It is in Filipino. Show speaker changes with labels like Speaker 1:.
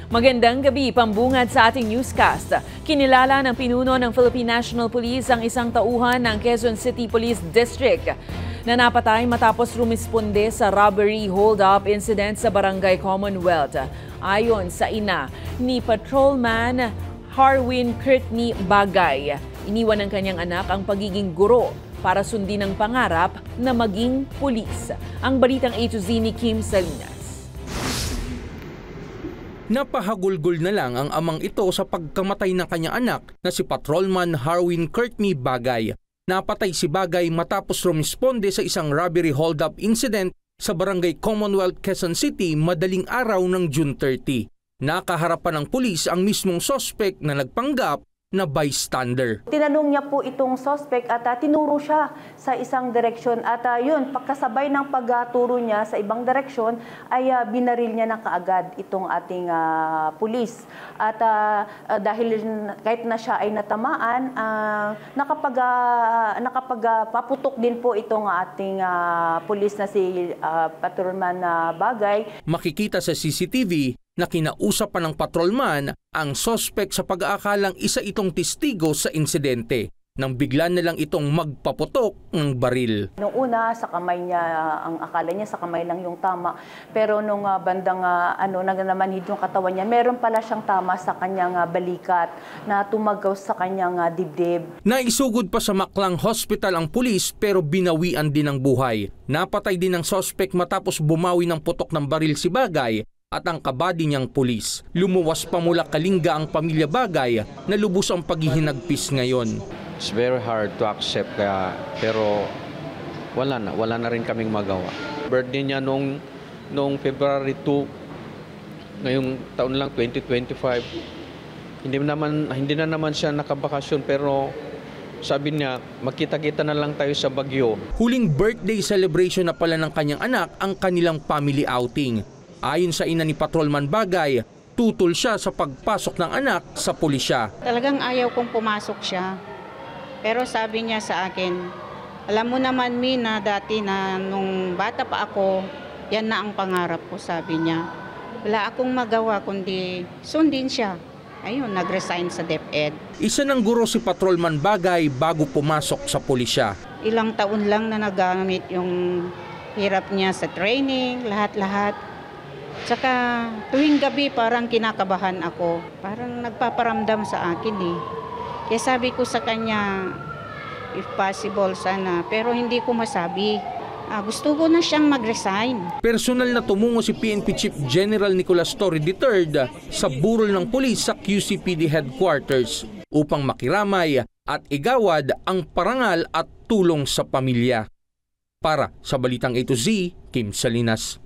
Speaker 1: Magandang gabi, pambungad sa ating newscast. Kinilala ng pinuno ng Philippine National Police ang isang tauhan ng Quezon City Police District na napatay matapos rumisponde sa robbery hold-up incident sa Barangay Commonwealth. Ayon sa ina ni Patrolman Harwin Courtney Bagay, iniwan ng kanyang anak ang pagiging guro para sundin ang pangarap na maging pulis. Ang balitang A to Z ni Kim Salinas.
Speaker 2: Napahagulgol na lang ang amang ito sa pagkamatay ng kanyang anak na si Patrolman Harwin Courtney Bagay. Napatay si Bagay matapos rumisponde sa isang robbery hold-up incident sa Barangay Commonwealth, Quezon City madaling araw ng June 30. Nakaharapan ng pulis ang mismong suspect na nagpanggap na bystander.
Speaker 3: Tinanong niya po itong suspect at tinuro siya sa isang direksyon at yun, pagkasabay ng pagturo niya sa ibang direksyon ay binaril niya na kaagad itong ating pulis. At dahil kahit na siya ay natamaan, nakapagpaputok din po itong ating pulis na si Patrolman Bagay.
Speaker 2: Makikita sa CCTV na kinausap pa ng patrolman ang suspect sa pag-aakalang isa itong testigo sa insidente nang bigla na lang itong magpaputok ng baril.
Speaker 3: Nung una, sa kamay niya, ang akala niya sa kamay lang yung tama. Pero nung bandang nagnamanhid yung katawan niya, meron pala siyang tama sa kanyang balikat na tumagaw sa kanyang dibdib.
Speaker 2: Naisugod pa sa Maklang Hospital ang pulis pero binawian din ang buhay. Napatay din ang suspect matapos bumawi ng putok ng baril si Bagay at ang kabady niyang pulis. Lumuwas pa mula Kalinga ang pamilya Bagay na lubos ang paghihinagpis ngayon.
Speaker 4: It's very hard to accept pero wala na rin kaming magawa. Birthday niya noong February 2, ngayong taon lang 2025. Hindi na naman siya nakabakasyon pero sabi niya, magkita-kita na lang tayo sa Baguio.
Speaker 2: Huling birthday celebration na pala ng kanyang anak ang kanilang family outing. Ayon sa ina ni Patrolman Bagay, tutol siya sa pagpasok ng anak sa pulisya.
Speaker 5: Talagang ayaw kong pumasok siya. Pero sabi niya sa akin, alam mo naman Mina, dati na nung bata pa ako, yan na ang pangarap ko, sabi niya. Wala akong magawa kundi sundin siya. Ayun, nag-resign sa DepEd.
Speaker 2: Isa ng guro si Patrolman Bagay bago pumasok sa pulisya.
Speaker 5: Ilang taon lang na nagamit yung hirap niya sa training, lahat-lahat. Tsaka tuwing gabi parang kinakabahan ako. Parang nagpaparamdam sa akin eh. Kaya sabi ko sa kanya, if possible sana, pero hindi ko masabi. Gusto ko na siyang mag-resign.
Speaker 2: Personal na tumungo si PNP Chief General Nicolas Torre III sa burol ng pulis sa QCPD Headquarters upang makiramay at igawad ang parangal at tulong sa pamilya. Para sa Balitang A to Z, Kim Salinas.